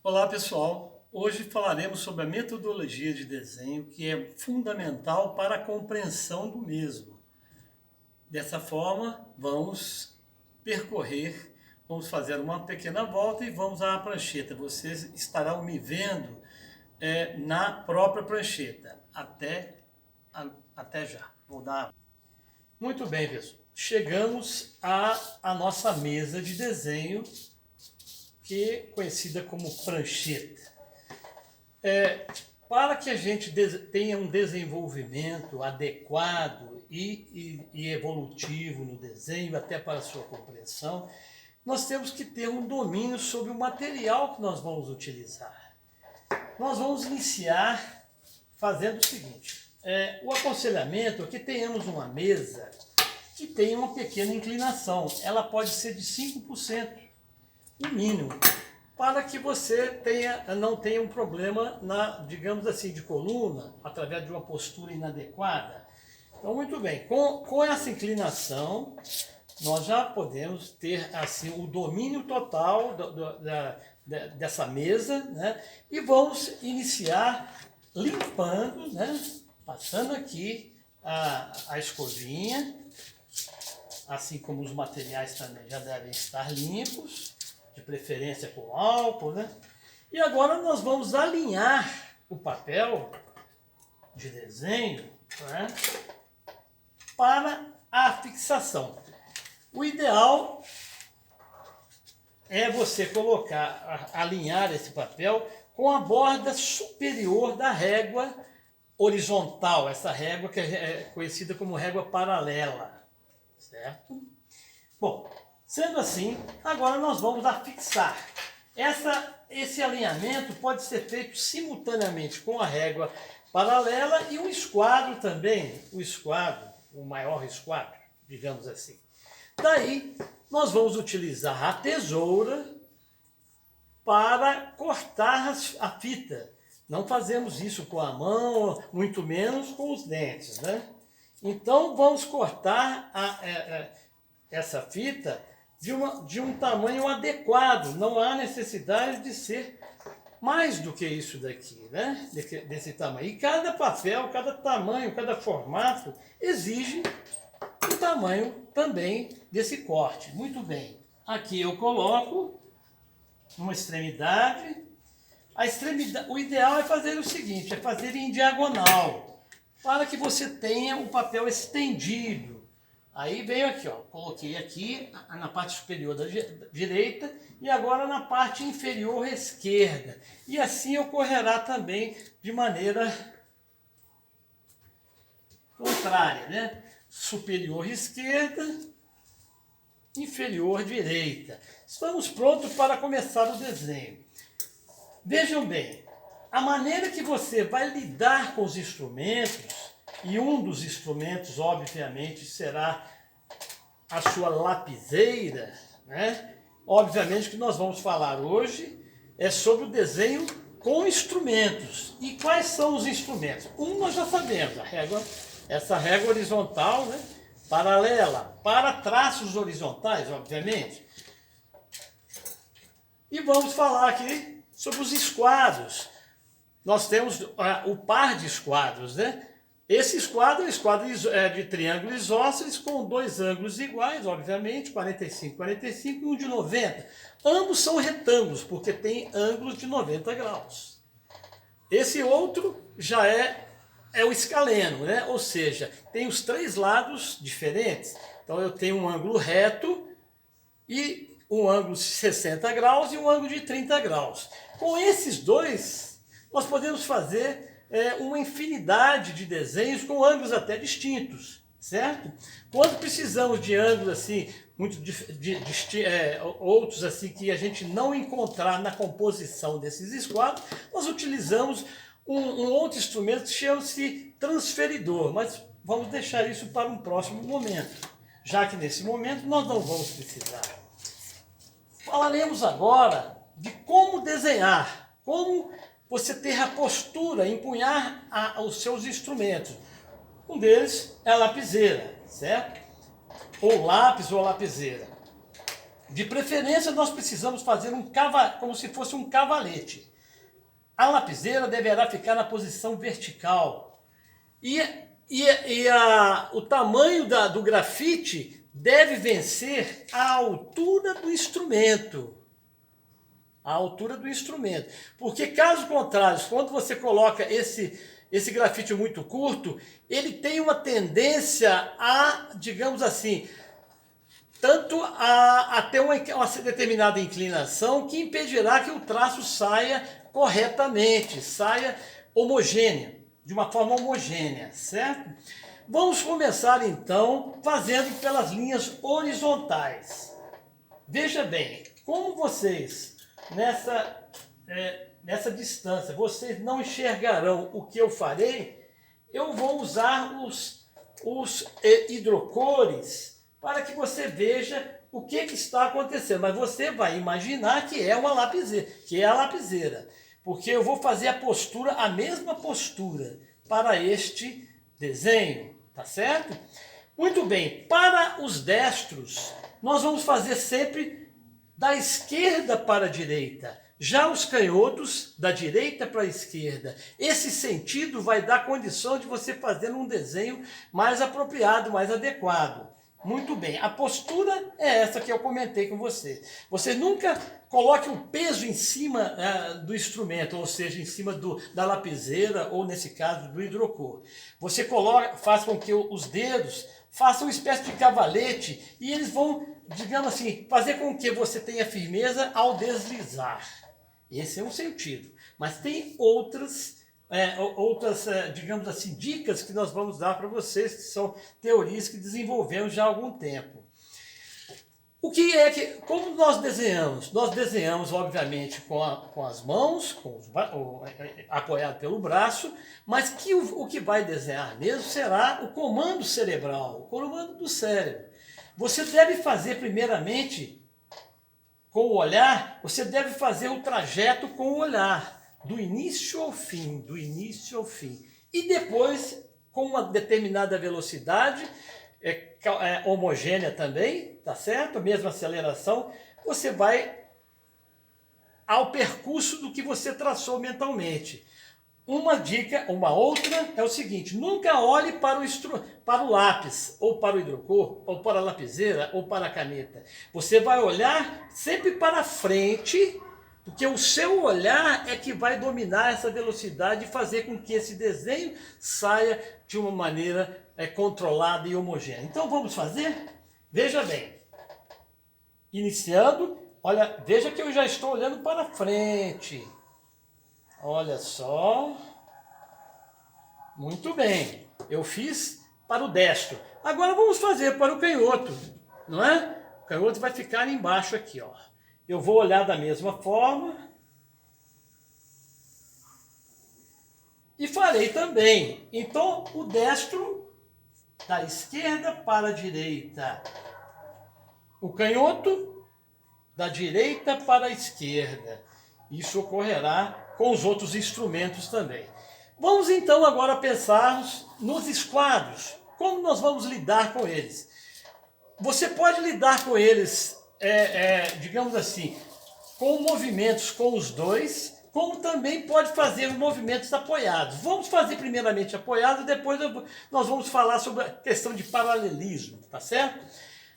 Olá pessoal, hoje falaremos sobre a metodologia de desenho que é fundamental para a compreensão do mesmo. Dessa forma, vamos fazer uma pequena volta e vamos à prancheta. Vocês estarão me vendo na própria prancheta. Até já. Vou dar. Muito bem, pessoal. Chegamos à nossa mesa de desenho, que é conhecida como prancheta. Para que a gente tenha um desenvolvimento adequado e evolutivo no desenho, até para a sua compreensão, nós temos que ter um domínio sobre o material que nós vamos utilizar. Nós vamos iniciar fazendo o seguinte: o aconselhamento é que tenhamos uma mesa que tenha uma pequena inclinação. Ela pode ser de 5%, no mínimo, para que você não tenha um problema, digamos assim, de coluna, através de uma postura inadequada. Então, muito bem, com essa inclinação, nós já podemos ter assim o domínio total dessa mesa, né? E vamos iniciar limpando, né? Passando aqui a escovinha, assim como os materiais também já devem estar limpos, de preferência com álcool, né? E agora nós vamos alinhar o papel de desenho, né, para a fixação. O ideal é você alinhar esse papel com a borda superior da régua horizontal, essa régua que é conhecida como régua paralela, certo? Bom, sendo assim, agora nós vamos afixar. Esse alinhamento pode ser feito simultaneamente com a régua paralela e um esquadro também, o maior esquadro, digamos assim. Daí, nós vamos utilizar a tesoura para cortar a fita. Não fazemos isso com a mão, muito menos com os dentes, né? Então, vamos cortar essa fita de um tamanho adequado. Não há necessidade de ser mais do que isso daqui, né? Desse tamanho. E cada papel, cada tamanho, cada formato exige o tamanho também desse corte. Muito bem. Aqui eu coloco uma extremidade. O ideal é fazer o seguinte, é fazer em diagonal, para que você tenha o papel estendido. Aí veio aqui, ó, coloquei aqui na parte superior da direita e agora na parte inferior esquerda. E assim ocorrerá também de maneira contrária, né? Superior esquerda, inferior direita. Estamos prontos para começar o desenho. Vejam bem, a maneira que você vai lidar com os instrumentos, e um dos instrumentos, obviamente, será a sua lapiseira, né? Obviamente que nós vamos falar hoje sobre o desenho com instrumentos. E quais são os instrumentos? Nós já sabemos, essa régua horizontal, né? Paralela, para traços horizontais, obviamente. E vamos falar aqui sobre os esquadros. Nós temos o par de esquadros, né? Esse esquadro é um esquadro de triângulo isósceles com dois ângulos iguais, obviamente, 45, 45 e um de 90. Ambos são retângulos, porque tem ângulos de 90 graus. Esse outro já é o escaleno, né? Ou seja, tem os três lados diferentes. Então eu tenho um ângulo reto e um ângulo de 60 graus e um ângulo de 30 graus. Com esses dois, nós podemos fazer uma infinidade de desenhos com ângulos até distintos, certo? Quando precisamos de ângulos assim, outros assim que a gente não encontrar na composição desses esquadros, nós utilizamos um outro instrumento que chama-se transferidor, mas vamos deixar isso para um próximo momento, já que nesse momento nós não vamos precisar. Falaremos agora de como desenhar, como você ter a postura, empunhar os seus instrumentos. Um deles é a lapiseira, certo? Ou lápis ou lapiseira. De preferência, nós precisamos fazer como se fosse um cavalete. A lapiseira deverá ficar na posição vertical. O tamanho do grafite deve vencer a altura do instrumento. A altura do instrumento. Porque, caso contrário, quando você coloca esse grafite muito curto, ele tem uma tendência a, digamos assim, tanto a ter uma determinada inclinação que impedirá que o traço saia corretamente, saia homogênea, de uma forma homogênea, certo? Vamos começar então fazendo pelas linhas horizontais. Veja bem, como vocês nessa distância, vocês não enxergarão o que eu farei, eu vou usar os hidrocores para que você veja o que está acontecendo. Mas você vai imaginar que é uma lapiseira, que é a lapiseira. Porque eu vou fazer a mesma postura para este desenho, tá certo? Muito bem, para os destros, nós vamos fazer sempre da esquerda para a direita. Já os canhotos, da direita para a esquerda. Esse sentido vai dar condição de você fazer um desenho mais apropriado, mais adequado. Muito bem, a postura é essa que eu comentei com você. Você nunca coloque um peso em cima do instrumento, ou seja, em cima da lapiseira, ou nesse caso do hidrocor. Você faz com que os dedos façam uma espécie de cavalete e eles vão, digamos assim, fazer com que você tenha firmeza ao deslizar. Esse é um sentido. Mas tem outras, digamos assim, dicas que nós vamos dar para vocês, que são teorias que desenvolvemos já há algum tempo. Como nós desenhamos? Nós desenhamos, obviamente, com as mãos, apoiado pelo braço, mas o que vai desenhar mesmo será o comando cerebral, o comando do cérebro. Você deve fazer, primeiramente, com o olhar, você deve fazer o trajeto com o olhar, do início ao fim, E depois, com uma determinada velocidade, homogênea também, tá certo? A mesma aceleração, você vai ao percurso do que você traçou mentalmente. Uma dica, uma outra é o seguinte: nunca olhe para o lápis, ou para o hidrocor, ou para a lapiseira, ou para a caneta. Você vai olhar sempre para frente, porque o seu olhar é que vai dominar essa velocidade e fazer com que esse desenho saia de uma maneira controlada e homogênea. Então vamos fazer? Veja bem. Iniciando, olha, veja que eu já estou olhando para frente. Olha só. Muito bem. Eu fiz para o destro. Agora vamos fazer para o canhoto, não é? O canhoto vai ficar embaixo aqui, ó. Eu vou olhar da mesma forma. E farei também. Então, o destro da esquerda para a direita. O canhoto da direita para a esquerda. Isso ocorrerá com os outros instrumentos também. Vamos então agora pensar nos esquadros. Como nós vamos lidar com eles? Você pode lidar com eles, digamos assim, com movimentos com os dois, como também pode fazer movimentos apoiados. Vamos fazer primeiramente apoiados, depois nós vamos falar sobre a questão de paralelismo, tá certo?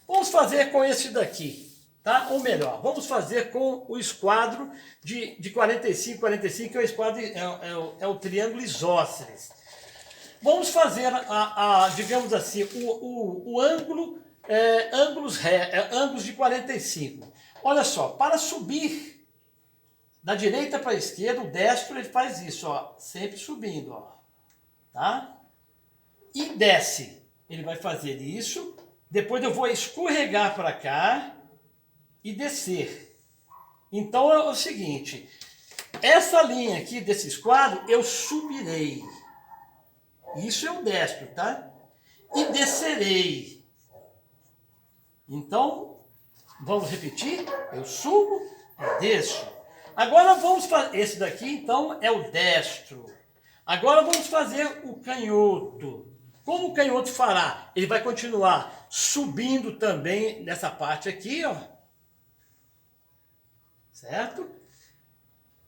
Vamos fazer com esse daqui. Tá? Ou melhor, vamos fazer com o esquadro de 45, 45, que é o esquadro, é o triângulo isósceles. Vamos fazer, digamos assim, o ângulo, ângulos de 45. Olha só, para subir da direita para a esquerda, o destro ele faz isso, ó, sempre subindo, ó, tá? E desce, ele vai fazer isso, depois eu vou escorregar para cá, e descer. Então é o seguinte, essa linha aqui desse esquadro eu subirei. Isso é o destro, tá? E descerei. Então, vamos repetir? Eu subo e desço. Agora vamos fazer, esse daqui então é o destro. Agora vamos fazer o canhoto. Como o canhoto fará? Ele vai continuar subindo também nessa parte aqui, ó. certo?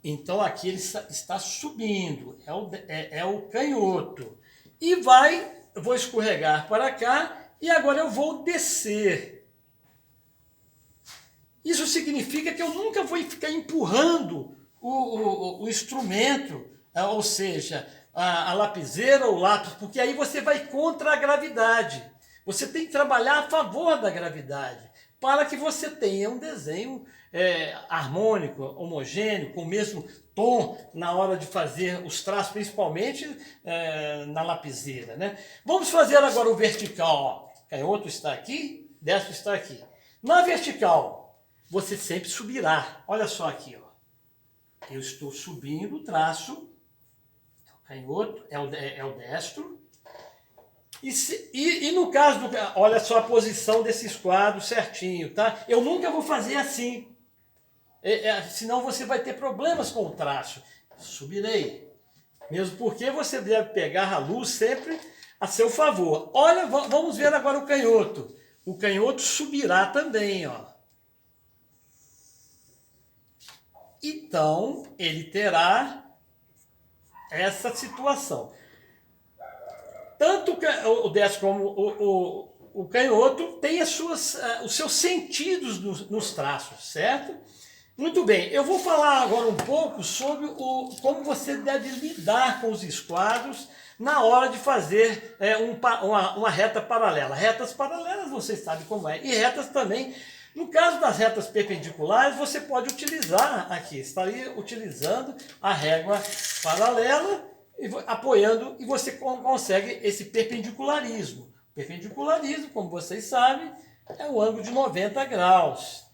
Então aqui ele está subindo, é o canhoto. E eu vou escorregar para cá e agora eu vou descer. Isso significa que eu nunca vou ficar empurrando o instrumento, ou seja, a lapiseira ou o lápis, porque aí você vai contra a gravidade. Você tem que trabalhar a favor da gravidade, para que você tenha um desenho harmônico, homogêneo, com o mesmo tom na hora de fazer os traços, principalmente na lapiseira, né? Vamos fazer agora o vertical. Ó. Canhoto está aqui, destro está aqui. Na vertical, você sempre subirá. Olha só aqui, ó. Eu estou subindo o traço, canhoto é o destro. E no caso olha só a posição desses quadros certinho, tá? Eu nunca vou fazer assim, senão você vai ter problemas com o traço. Subirei, mesmo porque você deve pegar a luz sempre a seu favor. Olha, vamos ver agora o canhoto. O canhoto subirá também, ó. Então, ele terá essa situação. Tanto o destro como o canhoto tem os seus sentidos nos traços, certo? Muito bem, eu vou falar agora um pouco sobre como você deve lidar com os esquadros na hora de fazer uma reta paralela. Retas paralelas você sabe como é, e retas também. No caso das retas perpendiculares, você pode utilizar aqui, estaria utilizando a régua paralela, apoiando, e você consegue esse perpendicularismo. Perpendicularismo, como vocês sabem, é o ângulo de 90 graus.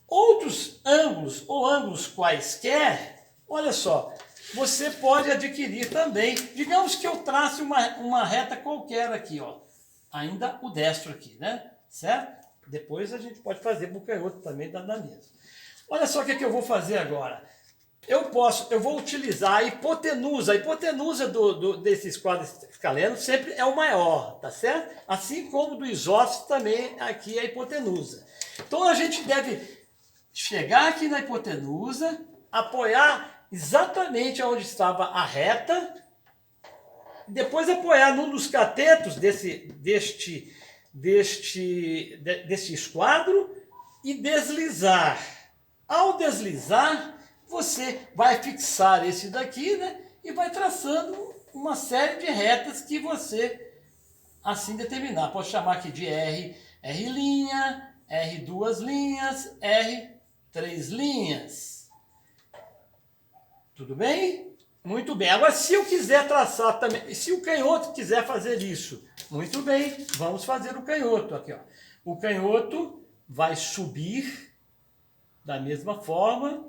Outros ângulos, ou ângulos quaisquer, olha só, você pode adquirir também. Digamos que eu trace uma reta qualquer aqui, ó. Ainda o destro aqui, né? Certo? Depois a gente pode fazer para o canhoto também da mesa. Olha só o que eu vou fazer agora. Eu vou utilizar a hipotenusa. A hipotenusa desses quadros escalenos sempre é o maior, tá certo? Assim como do isósceles também aqui é a hipotenusa. Então a gente deve chegar aqui na hipotenusa, apoiar exatamente onde estava a reta, depois apoiar num dos catetos deste esquadro e deslizar. Ao deslizar, você vai fixar esse daqui, né? E vai traçando uma série de retas que você assim determinar. Pode chamar aqui de R linha, R duas linhas, R três linhas. Tudo bem? Muito bem. Agora, se eu quiser traçar também, se o canhoto quiser fazer isso, muito bem, vamos fazer o canhoto aqui, ó. O canhoto vai subir da mesma forma,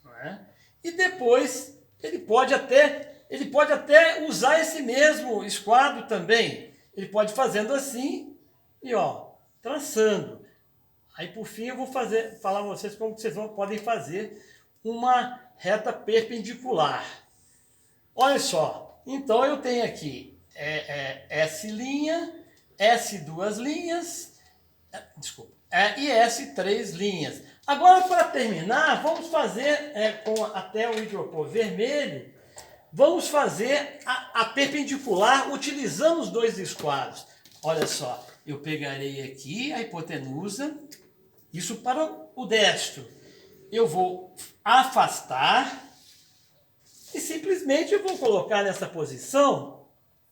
não é? E depois ele pode até usar esse mesmo esquadro também. Ele pode fazendo assim e ó, traçando. Aí por fim eu vou falar a vocês como vocês podem fazer uma reta perpendicular. Olha só, então eu tenho aqui S linha, S duas linhas, desculpa, e S três linhas. Agora para terminar, vamos fazer até o hidropor vermelho, vamos fazer a perpendicular utilizando os dois esquadros. Olha só, eu pegarei aqui a hipotenusa, isso para o destro. Eu vou afastar e simplesmente eu vou colocar nessa posição,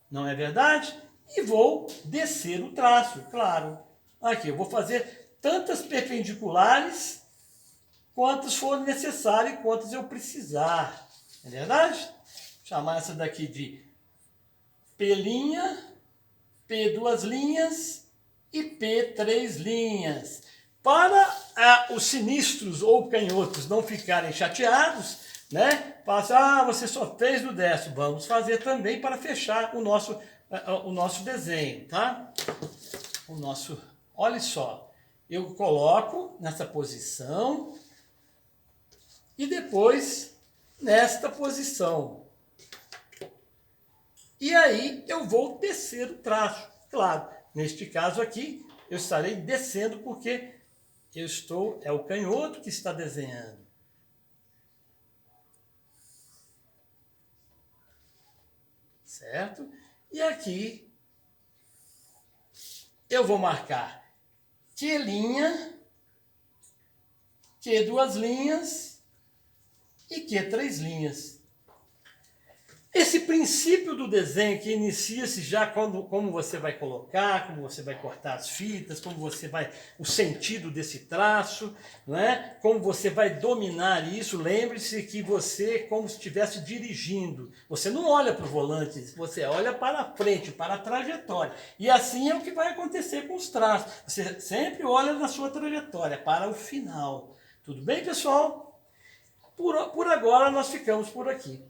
não é verdade? E vou descer o traço, claro. Aqui, eu vou fazer tantas perpendiculares quantas for necessário e quantas eu precisar. É verdade? Vou chamar essa daqui de P', P duas linhas e P três linhas. Para os sinistros ou canhotos não ficarem chateados, né? Fala assim, você só fez no destro. Vamos fazer também para fechar o nosso desenho, tá? Olha só, eu coloco nessa posição e depois nesta posição. E aí eu vou descer o traço. Claro, neste caso aqui, eu estarei descendo porque é o canhoto que está desenhando. Certo? E aqui eu vou marcar Q linha, Q duas linhas e Q três linhas. Esse princípio do desenho que inicia-se já como você vai colocar, como você vai cortar as fitas, o sentido desse traço, não é? Como você vai dominar isso. Lembre-se que você, como se estivesse dirigindo, você não olha para o volante, você olha para frente, para a trajetória. E assim é o que vai acontecer com os traços. Você sempre olha na sua trajetória, para o final. Tudo bem, pessoal? Por agora nós ficamos por aqui.